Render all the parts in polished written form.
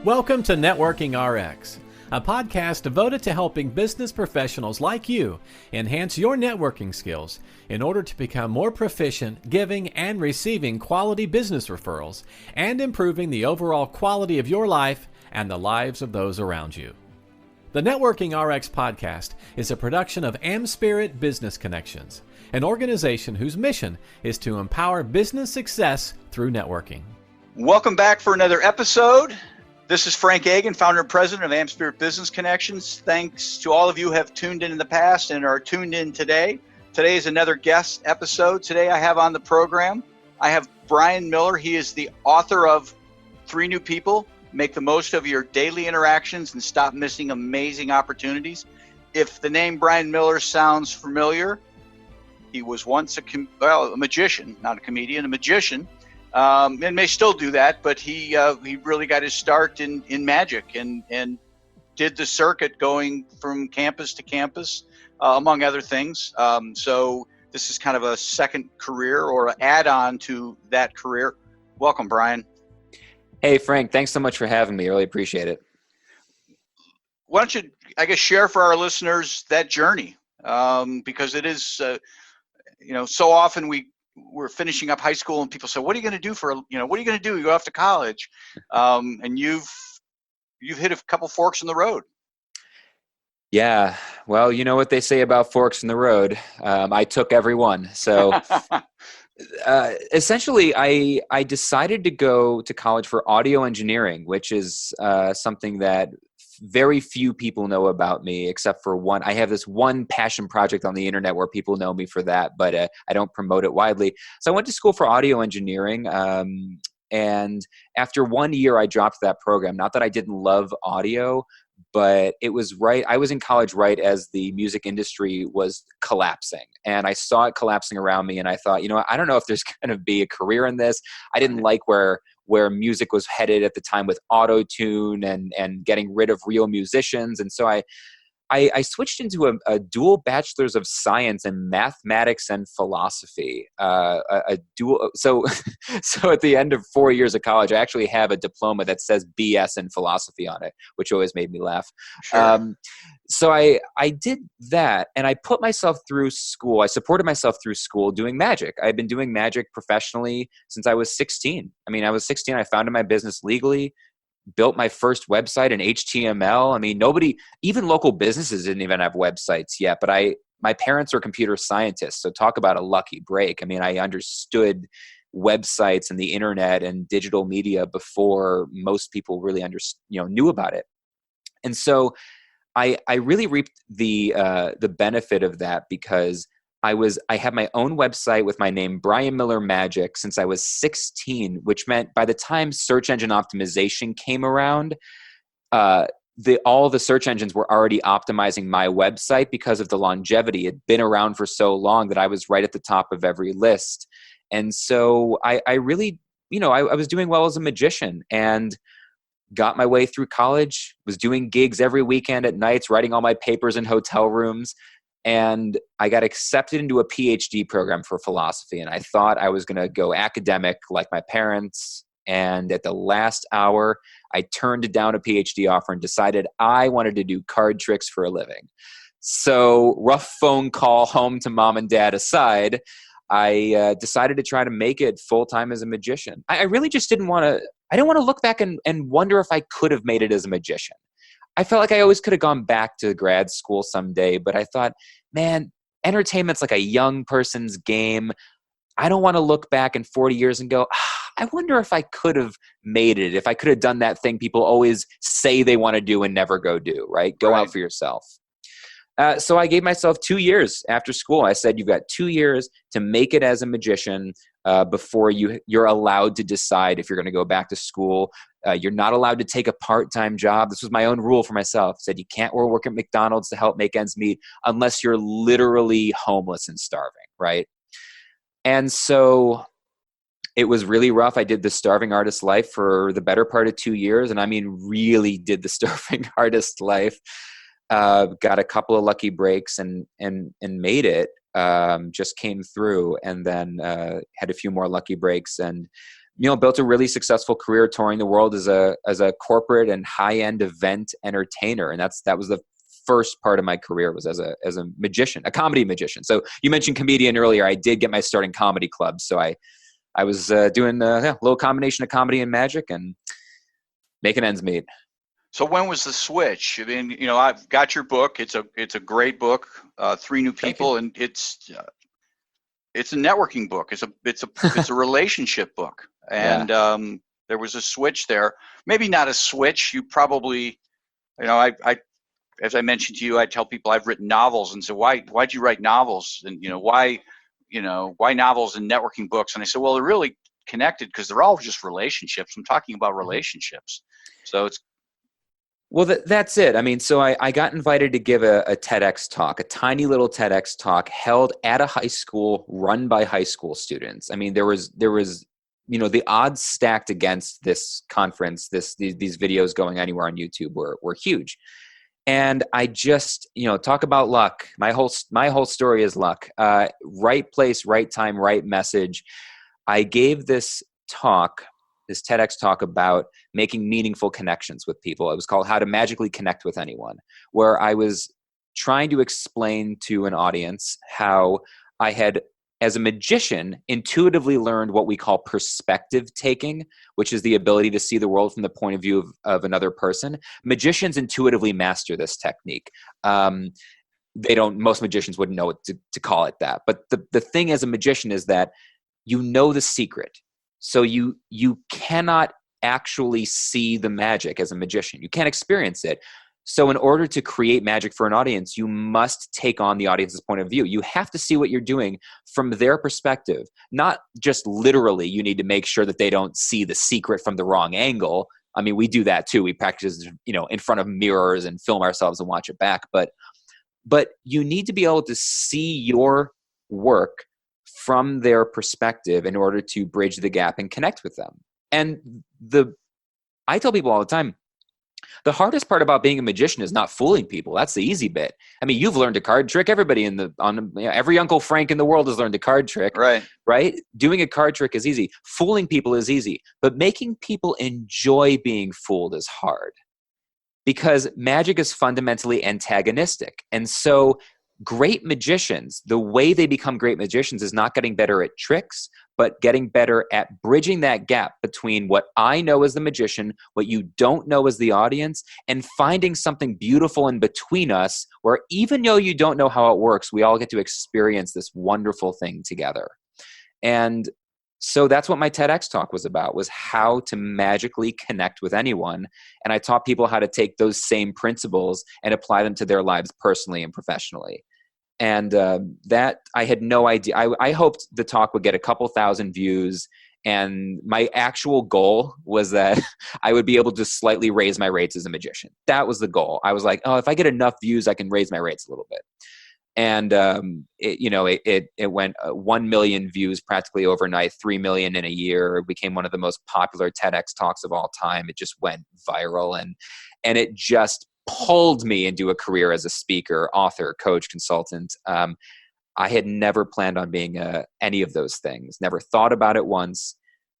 Welcome to Networking RX, a podcast devoted to helping business professionals like you enhance your networking skills in order to become more proficient giving and receiving quality business referrals and improving the overall quality of your life and the lives of those around you. The Networking RX podcast is a production of AmSpirit Business Connections, an organization whose mission is to empower business success through networking. Welcome back for another episode. This is Frank Agan, founder and president of AmSpirit Business Connections. Thanks to all of you who have tuned in the past and are tuned in today. Today is another guest episode. Today I have on the program, I have Brian Miller. He is the author of 3 New People, Make the Most of Your Daily Interactions and Stop Missing Amazing Opportunities. If the name Brian Miller sounds familiar, he was once a magician, not a comedian, a magician. And may still do that, but he really got his start in magic and did the circuit going from campus to campus, among other things. So this is kind of a second career or an add-on to that career. Welcome, Brian. Hey, Frank, thanks so much for having me. I really appreciate it. Why don't you, share for our listeners that journey? Because it is, so often we're finishing up high school and people say, what are you going to do what are you going to do? You go off to college. And you've hit a couple forks in the road. Yeah. Well, you know what they say about forks in the road. I took every one. So essentially I decided to go to college for audio engineering, which is something that very few people know about me except for one. I have this one passion project on the internet where people know me for that, but I don't promote it widely. So I went to school for audio engineering. And after 1 year, I dropped that program. Not that I didn't love audio, but it was right. I was in college right as the music industry was collapsing, and I saw it collapsing around me. And I thought, I don't know if there's going to be a career in this. I didn't like where music was headed at the time with auto-tune and getting rid of real musicians. And so I switched into a dual bachelor's of science in mathematics and philosophy. So at the end of 4 years of college, I actually have a diploma that says BS in philosophy on it, which always made me laugh. Sure. So I did that, and I put myself through school. I supported myself through school doing magic. I've been doing magic professionally since I was 16. I was 16. I founded my business legally, built my first website in HTML. Even local businesses didn't even have websites yet, but my parents are computer scientists. So talk about a lucky break. I understood websites and the internet and digital media before most people really knew about it. And so I really reaped the benefit of that because I had my own website with my name, Brian Miller Magic, since I was 16, which meant by the time search engine optimization came around, all the search engines were already optimizing my website because of the longevity. It had been around for so long that I was right at the top of every list. And so I really, I was doing well as a magician and got my way through college, was doing gigs every weekend at nights, writing all my papers in hotel rooms. And I got accepted into a PhD program for philosophy. And I thought I was going to go academic like my parents. And at the last hour, I turned down a PhD offer and decided I wanted to do card tricks for a living. So rough phone call home to mom and dad aside, I decided to try to make it full-time as a magician. I really just didn't want to look back and wonder if I could have made it as a magician. I felt like I always could have gone back to grad school someday, but I thought, man, entertainment's like a young person's game. I don't want to look back in 40 years and go, I wonder if I could have made it, if I could have done that thing people always say they want to do and never go do, right? Go out for yourself. So I gave myself 2 years after school. I said, you've got 2 years to make it as a magician before you're allowed to decide if you're going to go back to school. You're not allowed to take a part-time job. This was my own rule for myself. I said, you can't work at McDonald's to help make ends meet unless you're literally homeless and starving, right? And so it was really rough. I did the starving artist life for the better part of 2 years. And really did the starving artist life. Got a couple of lucky breaks and made it. Just came through, and then had a few more lucky breaks and built a really successful career touring the world as a corporate and high-end event entertainer. And that was the first part of my career, was as a magician, a comedy magician. So you mentioned comedian earlier. I did get my start in comedy clubs. So I was doing a little combination of comedy and magic and making ends meet. So when was the switch? I mean, I've got your book. It's a great book. 3 New People, and it's a networking book. It's a relationship book. And there was a switch there. Maybe not a switch. You probably, I as I mentioned to you, I tell people I've written novels, and so why'd you write novels? And why novels and networking books? And I said, well, they're really connected because they're all just relationships. I'm talking about relationships. So it's. Well, that's it. I mean, so I got invited to give a TEDx talk, a tiny little TEDx talk held at a high school run by high school students. I mean, there was the odds stacked against this conference, these videos going anywhere on YouTube were huge. And I just, talk about luck. My whole story is luck. Right place, right time, right message. I gave this TEDx talk about making meaningful connections with people. It was called How to Magically Connect with Anyone, where I was trying to explain to an audience how I had, as a magician, intuitively learned what we call perspective taking, which is the ability to see the world from the point of view of another person. Magicians intuitively master this technique. Most magicians wouldn't know what to call it that. But the thing as a magician is that the secret. So you cannot actually see the magic as a magician. You can't experience it. So in order to create magic for an audience, you must take on the audience's point of view. You have to see what you're doing from their perspective, not just literally. You need to make sure that they don't see the secret from the wrong angle. I mean, we do that too. We practice, in front of mirrors and film ourselves and watch it back. But you need to be able to see your work from their perspective in order to bridge the gap and connect with them. And I tell people all the time, the hardest part about being a magician is not fooling people. That's the easy bit. I mean, you've learned a card trick. Everybody every Uncle Frank in the world has learned a card trick. Right? Doing a card trick is easy. Fooling people is easy. But making people enjoy being fooled is hard, because magic is fundamentally antagonistic. And so great magicians, the way they become great magicians is not getting better at tricks, but getting better at bridging that gap between what I know as the magician, what you don't know as the audience, and finding something beautiful in between us where, even though you don't know how it works, we all get to experience this wonderful thing together. And so that's what my TEDx talk was about, was how to magically connect with anyone. And I taught people how to take those same principles and apply them to their lives personally and professionally. And that I had no idea. I hoped the talk would get a couple thousand views. And my actual goal was that I would be able to slightly raise my rates as a magician. That was the goal. I was like, if I get enough views, I can raise my rates a little bit. And it went 1 million views practically overnight, 3 million in a year. It became one of the most popular TEDx talks of all time. It just went viral, and it just pulled me into a career as a speaker, author, coach, consultant. I had never planned on being any of those things. Never thought about it once.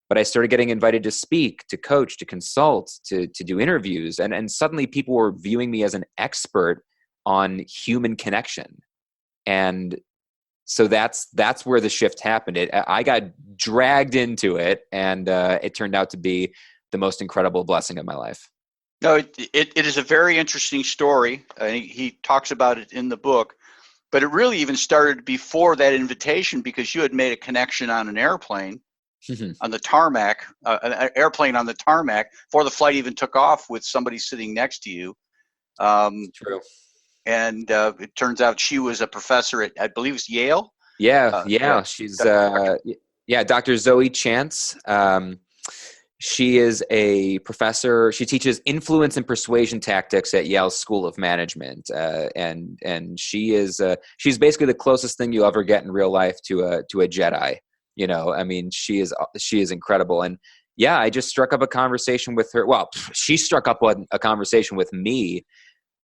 But I started getting invited to speak, to coach, to consult, to do interviews, and suddenly people were viewing me as an expert on human connection. And so that's where the shift happened. I got dragged into it, and it turned out to be the most incredible blessing of my life. No, it is a very interesting story. He talks about it in the book, but it really even started before that invitation, because you had made a connection on an airplane, on the tarmac, an airplane on the tarmac, before the flight even took off, with somebody sitting next to you. True. And it turns out she was a professor at, I believe it's Yale. She's Dr. Zoe Chance. She is a professor. She teaches influence and persuasion tactics at Yale School of Management, and she's basically the closest thing you'll ever get in real life to a Jedi. I mean, she is incredible. And yeah, I just struck up a conversation with her. Well, she struck up a conversation with me.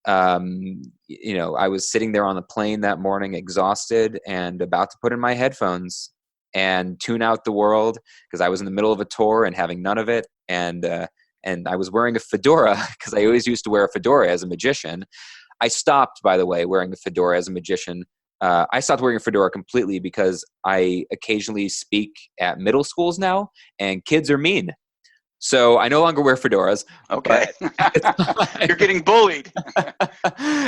I was sitting there on the plane that morning, exhausted and about to put in my headphones, and tune out the world, because I was in the middle of a tour and having none of it. And I was wearing a fedora because I always used to wear a fedora as a magician. I stopped, by the way, wearing the fedora as a magician. I stopped wearing a fedora completely because I occasionally speak at middle schools now, and kids are mean. So I no longer wear fedoras. Okay. You're getting bullied.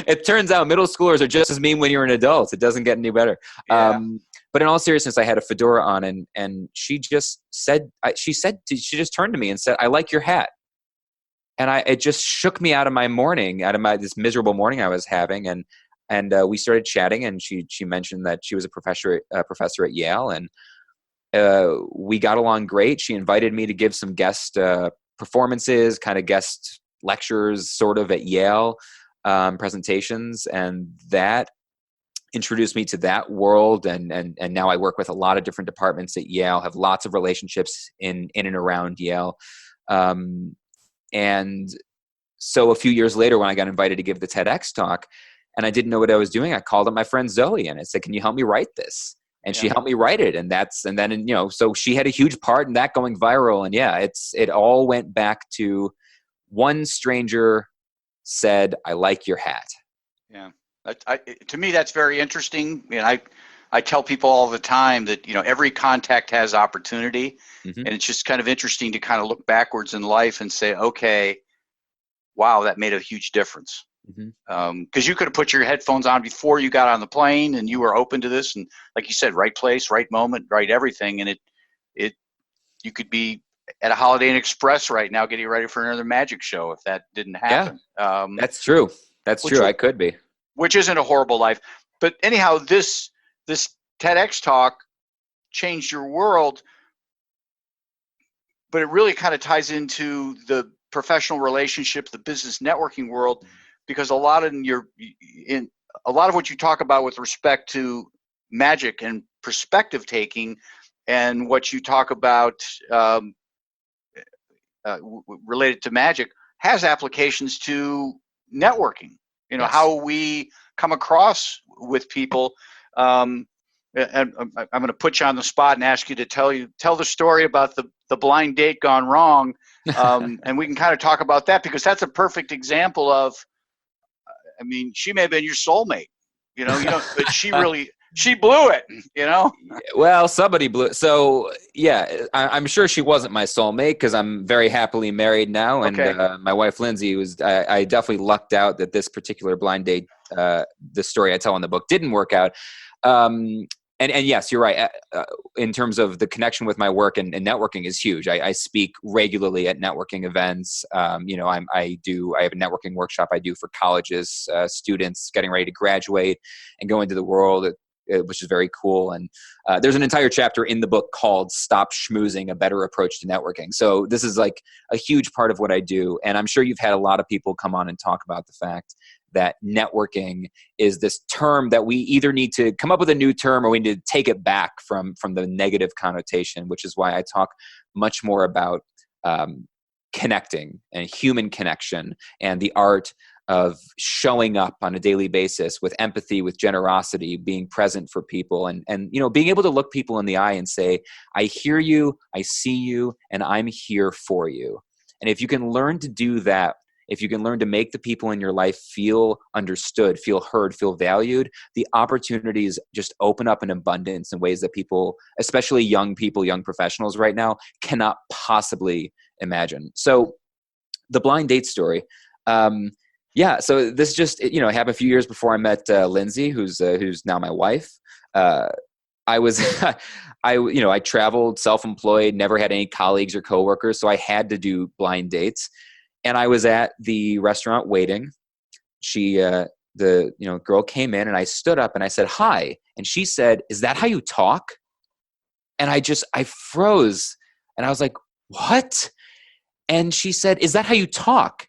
It turns out middle schoolers are just as mean when you're an adult. It doesn't get any better. Yeah. But in all seriousness, I had a fedora on, and she just turned to me and said, "I like your hat." And it just shook me out of my morning, this miserable morning I was having. And we started chatting, and she mentioned that she was a professor at Yale, and we got along great. She invited me to give some guest performances, kind of guest lectures, sort of, at Yale, presentations, and that introduced me to that world. And now I work with a lot of different departments at Yale, have lots of relationships in and around Yale. And so a few years later, when I got invited to give the TEDx talk, and I didn't know what I was doing, I called up my friend Zoe and I said, "Can you help me write this?" And she helped me write it. So she had a huge part in that going viral. And it all went back to one stranger said, "I like your hat." Yeah. To me, that's very interesting. I tell people all the time that, every contact has opportunity. Mm-hmm. And it's just kind of interesting to kind of look backwards in life and say, okay, wow, that made a huge difference. Because you could have put your headphones on before you got on the plane and you were open to this. And like you said, right place, right moment, right everything. And you could be at a Holiday Inn Express right now getting ready for another magic show if that didn't happen. Yeah, that's true. That's true. I could be. Which isn't a horrible life. But anyhow, this TEDx talk changed your world, but it really kind of ties into the professional relationship, the business networking world, because a lot of what you talk about with respect to magic and perspective taking, and what you talk about related to magic, has applications to networking. Yes. How we come across with people. And I'm going to put you on the spot and ask you to tell the story about the blind date gone wrong. And we can kind of talk about that, because that's a perfect example of, she may have been your soulmate, but she blew it, Well, somebody blew it. So I'm sure she wasn't my soulmate, because I'm very happily married now. And okay. My wife, Lindsay, I definitely lucked out that this particular blind date, the story I tell in the book, didn't work out. And yes, you're right. In terms of the connection with my work and networking is huge. I speak regularly at networking events. I have a networking workshop I do for colleges, students getting ready to graduate and go into the world, which is very cool. And there's an entire chapter in the book called "Stop Schmoozing: A Better Approach to Networking." So this is like a huge part of what I do. And I'm sure you've had a lot of people come on and talk about the fact that networking is this term that we either need to come up with a new term, or we need to take it back from the negative connotation, which is why I talk much more about connecting and human connection and the art of showing up on a daily basis with empathy, with generosity, being present for people, and being able to look people in the eye and say, "I hear you, I see you, and I'm here for you." And if you can learn to do that, if you can learn to make the people in your life feel understood, feel heard, feel valued, the opportunities just open up in abundance in ways that people, especially young people, young professionals right now, cannot possibly imagine. So the blind date story. So this just, happened a few years before I met Lindsay, who's now my wife. I traveled self-employed, never had any colleagues or coworkers, so I had to do blind dates. And I was at the restaurant waiting. She, the girl came in, and I stood up and I said, "Hi." And she said, "Is that how you talk?" And I froze, and I was like, "What?" And she said, "Is that how you talk?"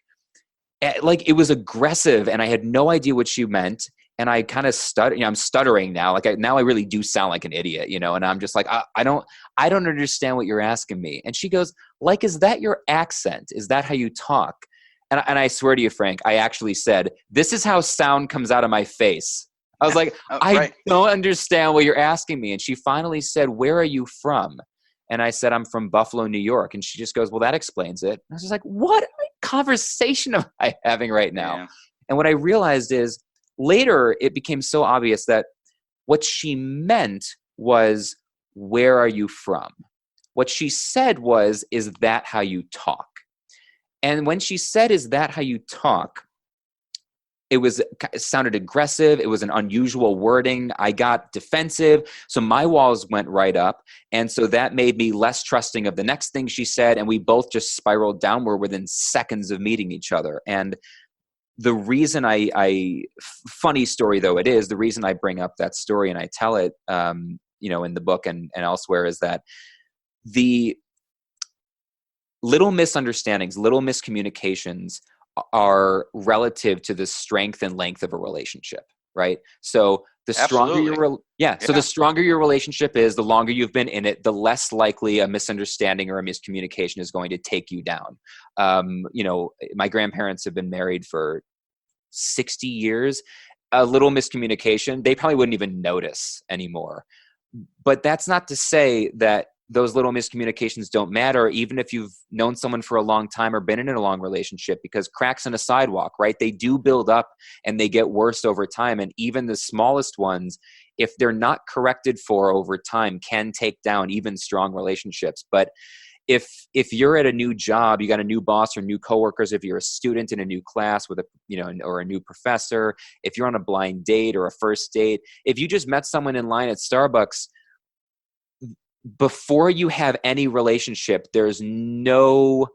Like, it was aggressive, and I had no idea what she meant. And I kind of stuttered. I'm stuttering now. Now I really do sound like an idiot, and I'm just like, I don't understand what you're asking me. And she goes, "Like, is that your accent? Is that how you talk?" And I swear to you, Frank, I actually said, "This is how sound comes out of my face." I was like, Oh, I right. don't understand what you're asking me. And she finally said, where are you from? And I said, I'm from Buffalo, New York. And she just goes, well, that explains it. And I was just like, what conversation am I having right now? Yeah. And what I realized is later it became so obvious that what she meant was, where are you from? What she said was, is that how you talk? And when she said, is that how you talk? It sounded aggressive. It was an unusual wording. I got defensive. So my walls went right up. And so that made me less trusting of the next thing she said. And we both just spiraled downward within seconds of meeting each other. And the reason funny story though it is, the reason I bring up that story and I tell it, in the book and elsewhere, is that the little misunderstandings, little miscommunications are relative to the strength and length of a relationship, right? So the stronger the stronger your relationship is, the longer you've been in it, the less likely a misunderstanding or a miscommunication is going to take you down. My grandparents have been married for 60 years. A little miscommunication, they probably wouldn't even notice anymore. But that's not to say that those little miscommunications don't matter, even if you've known someone for a long time or been in a long relationship, because cracks in a sidewalk, right? They do build up and they get worse over time. And even the smallest ones, if they're not corrected for over time, can take down even strong relationships. But if you're at a new job, you got a new boss or new coworkers, if you're a student in a new class with or a new professor, if you're on a blind date or a first date, if you just met someone in line at Starbucks, before you have any relationship, there's no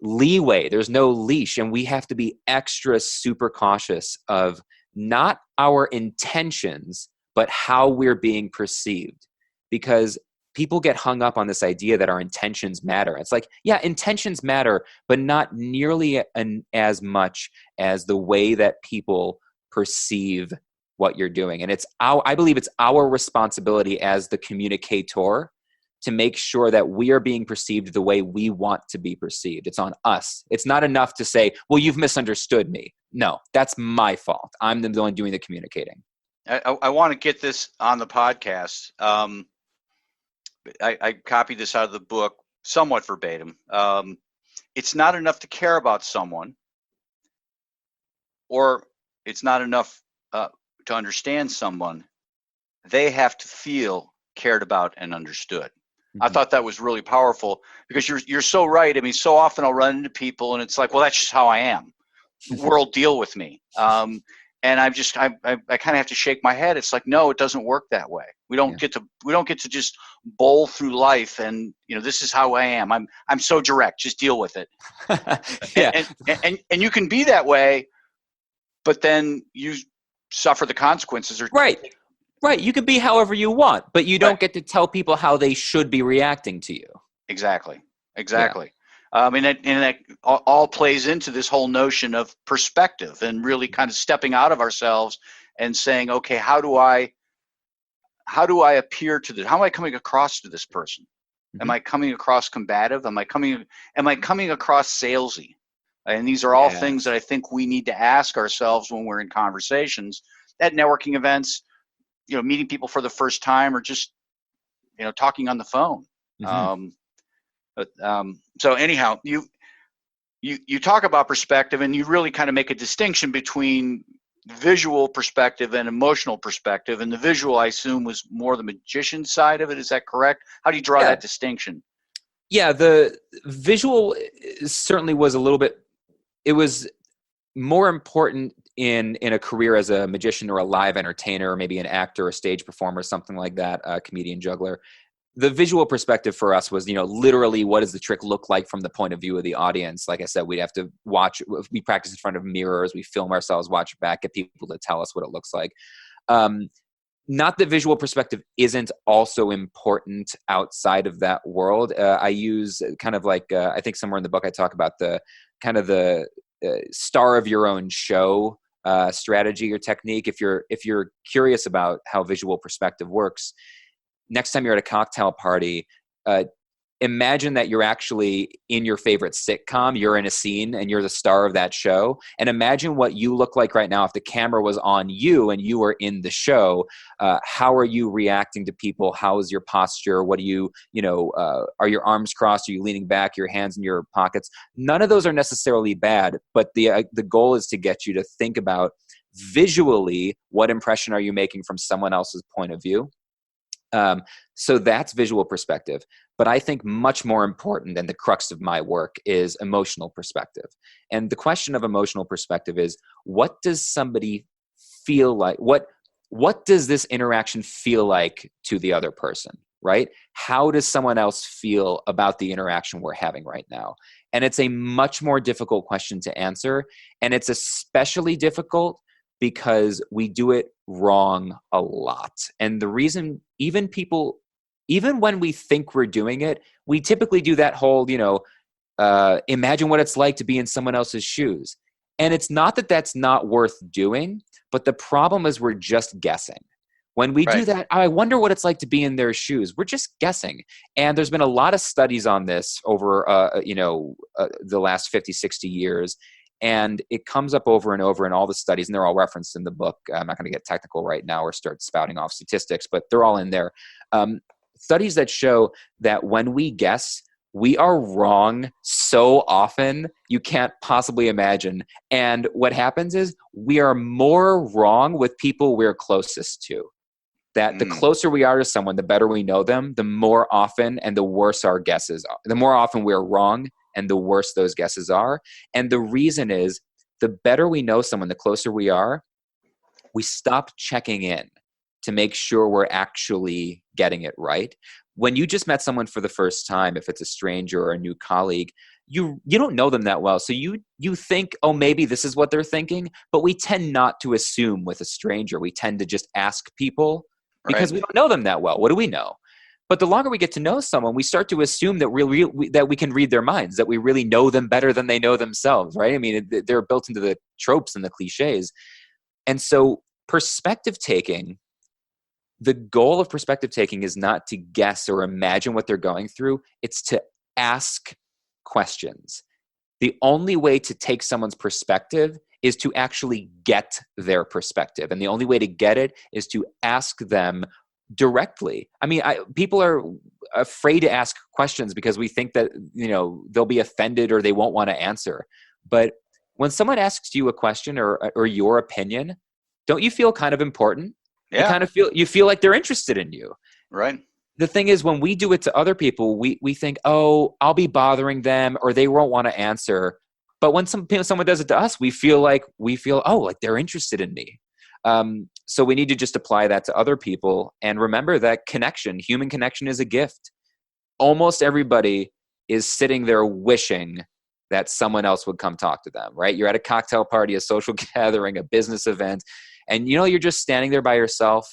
leeway, there's no leash. And we have to be extra super cautious of not our intentions, but how we're being perceived. Because people get hung up on this idea that our intentions matter. It's like, yeah, intentions matter, but not nearly as much as the way that people perceive what you're doing. And I believe it's our responsibility as the communicator to make sure that we are being perceived the way we want to be perceived. It's on us. It's not enough to say, well, you've misunderstood me. No, that's my fault. I'm the one doing the communicating. I want to get this on the podcast. I copied this out of the book, somewhat verbatim. It's not enough to care about someone, or it's not enough to understand someone. They have to feel cared about and understood. I thought that was really powerful, because you're so right. I mean, so often I'll run into people and it's like, well, that's just how I am. World, deal with me. And I kind of have to shake my head. It's like, no, it doesn't work that way. We don't get to just bowl through life and, this is how I am. I'm so direct, just deal with it. Yeah. And you can be that way, but then you suffer the consequences. Right. You can be however you want, but you don't get to tell people how they should be reacting to you. Exactly. Yeah. And that all plays into this whole notion of perspective and really kind of stepping out of ourselves and saying, okay, how do I appear to this? How am I coming across to this person? Mm-hmm. Am I coming across combative? Am I coming across salesy? And these are all things that I think we need to ask ourselves when we're in conversations at networking events, meeting people for the first time, or just, talking on the phone. Mm-hmm. So anyhow, you talk about perspective, and you really kind of make a distinction between visual perspective and emotional perspective. And the visual, I assume, was more the magician side of it. Is that correct? How do you draw that distinction? Yeah, the visual certainly was it was more important in a career as a magician or a live entertainer, or maybe an actor, a stage performer, something like that, a comedian, juggler. The visual perspective for us was, literally, what does the trick look like from the point of view of the audience? Like I said, we'd have to we practice in front of mirrors, we film ourselves, watch it back, get people to tell us what it looks like. Not that visual perspective isn't also important outside of that world. I use kind of like, I think somewhere in the book I talk about the kind of the star of your own show strategy or technique. If you're curious about how visual perspective works, next time you're at a cocktail party, imagine that you're actually in your favorite sitcom, you're in a scene and you're the star of that show. And imagine what you look like right now if the camera was on you and you were in the show. How are you reacting to people? How is your posture? What do you, are your arms crossed? Are you leaning back, your hands in your pockets? None of those are necessarily bad, but the goal is to get you to think about visually, what impression are you making from someone else's point of view? So that's visual perspective. But I think much more important than the crux of my work is emotional perspective. And the question of emotional perspective is, what does somebody feel like? What does this interaction feel like to the other person, right? How does someone else feel about the interaction we're having right now? And it's a much more difficult question to answer. And it's especially difficult because we do it wrong a lot. And the reason, even when we think we're doing it, we typically do that whole, imagine what it's like to be in someone else's shoes. And it's not that that's not worth doing, but the problem is we're just guessing. When we do that, I wonder what it's like to be in their shoes. We're just guessing. And there's been a lot of studies on this over, the last 50, 60 years. And it comes up over and over in all the studies, and they're all referenced in the book. I'm not going to get technical right now or start spouting off statistics, but they're all in there. Studies that show that when we guess, we are wrong so often you can't possibly imagine. And what happens is we are more wrong with people we're closest to. That the closer we are to someone, the better we know them, the more often and the worse our guesses are. The more often we're wrong and the worse those guesses are. And the reason is, the better we know someone, the closer we are, we stop checking in to make sure we're actually getting it right. When you just met someone for the first time, if it's a stranger or a new colleague, you don't know them that well. So you think, oh, maybe this is what they're thinking, but we tend not to assume with a stranger. We tend to just ask people because we don't know them that well. What do we know? But the longer we get to know someone, we start to assume that that we can read their minds, that we really know them better than they know themselves, right? I mean, they're built into the tropes and the cliches. And so perspective taking, the goal of perspective taking is not to guess or imagine what they're going through. It's to ask questions. The only way to take someone's perspective is to actually get their perspective. And the only way to get it is to ask them directly. I mean, people are afraid to ask questions because we think that, they'll be offended or they won't want to answer. But when someone asks you a question or your opinion, don't you feel kind of important? Yeah. You feel like they're interested in you. Right. The thing is, when we do it to other people, we think, oh, I'll be bothering them or they won't want to answer. But when someone does it to us, we feel, oh, like they're interested in me. So we need to just apply that to other people and remember that human connection is a gift. Almost everybody is sitting there wishing that someone else would come talk to them, right? You're at a cocktail party, a social gathering, a business event, and you're just standing there by yourself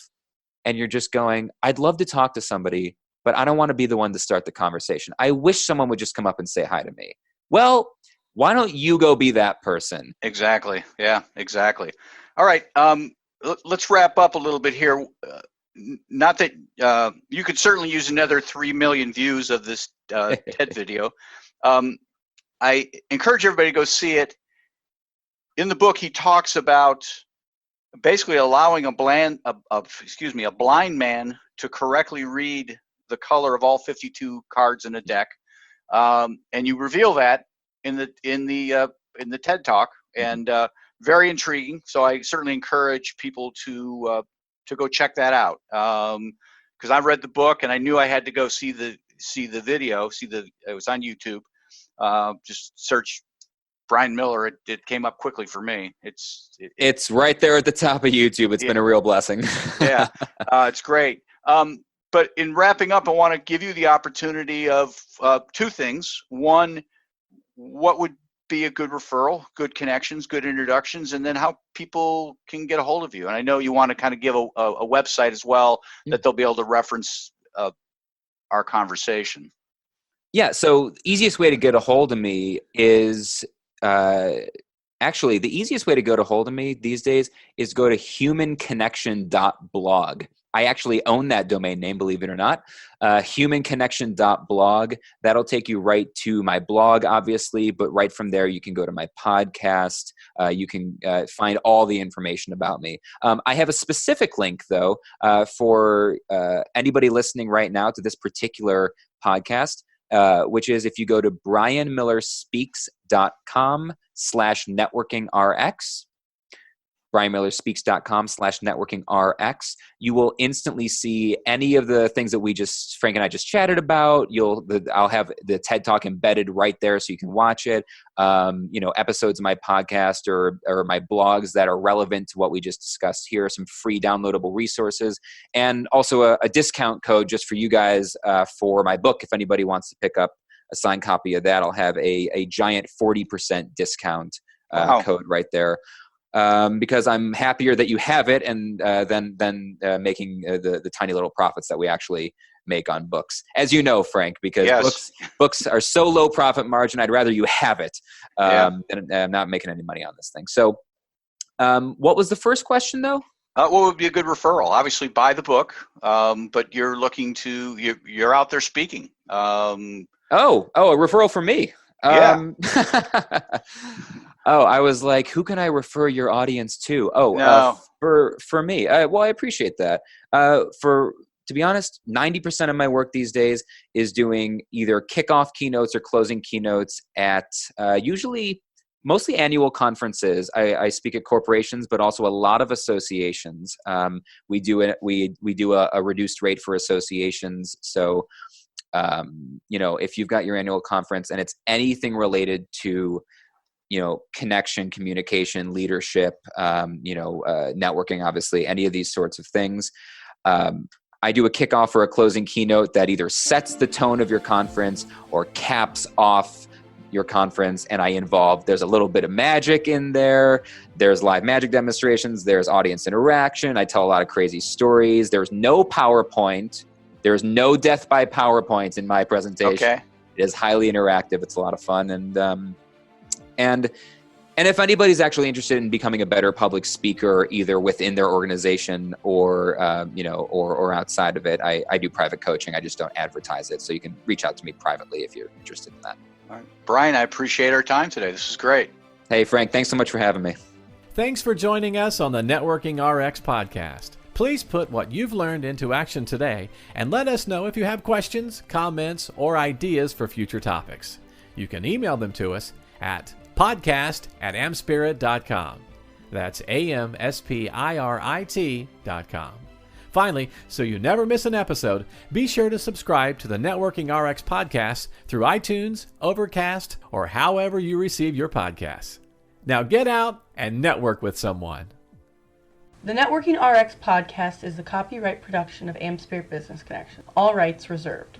and you're just going, I'd love to talk to somebody, but I don't want to be the one to start the conversation. I wish someone would just come up and say hi to me. Well, why don't you go be that person? Exactly. Yeah, exactly. All right. Let's wrap up a little bit here. Not that you could certainly use another 3 million views of this TED video. I encourage everybody to go see it. In the book, he talks about basically allowing a blind man to correctly read the color of all 52 cards in a deck, and you reveal that in the TED Talk, and very intriguing. So I certainly encourage people to go check that out, because I've read the book and I knew I had to go see the video. It was on YouTube. Just search Brian Miller. It came up quickly for me. It's right there at the top of YouTube. It's been a real blessing. Yeah, it's great. But in wrapping up, I want to give you the opportunity of two things. One, what would be a good referral, good connections, good introductions, and then how people can get a hold of you. And I know you want to kind of give a website as well that they'll be able to reference our conversation. Yeah, so easiest way to get a hold of me is Actually, the easiest way to go to hold of me these days is go to humanconnection.blog. I actually own that domain name, believe it or not. Humanconnection.blog. That'll take you right to my blog, obviously, but right from there, you can go to my podcast. You can find all the information about me. I have a specific link, though, for anybody listening right now to this particular podcast, which is if you go to brianmillerspeaks.com/networkingrx, brianmillerspeaks.com/networkingrx, you will instantly see any of the things that Frank and I just chatted about. I'll have the TED Talk embedded right there so you can watch it. Episodes of my podcast or my blogs that are relevant to what we just discussed here, some free downloadable resources, and also a discount code just for you guys for my book. If anybody wants to pick up a signed copy of that, I'll have a giant 40% discount code right there. Because I'm happier that you have it, and than making the tiny little profits that we actually make on books, as you know, Frank. Because yes. books are so low profit margin. I'd rather you have it than I'm not making any money on this thing. So, what was the first question, though? What would be a good referral? Obviously, buy the book, but you're out there speaking. A referral for me. Yeah. Oh, I was like, who can I refer your audience to? No. For me. Well, I appreciate that. To be honest, 90% of my work these days is doing either kickoff keynotes or closing keynotes at usually mostly annual conferences. I speak at corporations, but also a lot of associations. We do a reduced rate for associations. So, if you've got your annual conference and it's anything related to connection, communication, leadership, networking, obviously, any of these sorts of things. I do a kickoff or a closing keynote that either sets the tone of your conference or caps off your conference, and there's a little bit of magic in there. There's live magic demonstrations. There's audience interaction. I tell a lot of crazy stories. There's no PowerPoint. There's no death by PowerPoint in my presentation. Okay. It is highly interactive. It's a lot of fun, and if anybody's actually interested in becoming a better public speaker, either within their organization or outside of it, I do private coaching. I just don't advertise it. So you can reach out to me privately if you're interested in that. All right. Brian, I appreciate our time today. This is great. Hey, Frank, thanks so much for having me. Thanks for joining us on the Networking RX podcast. Please put what you've learned into action today and let us know if you have questions, comments, or ideas for future topics. You can email them to us at podcast@amspirit.com. That's AMSPIRIT.com. Finally, so you never miss an episode, be sure to subscribe to the Networking RX podcast through iTunes, Overcast, or however you receive your podcasts. Now get out and network with someone. The Networking RX podcast is the copyright production of AmSpirit Business Connection. All rights reserved.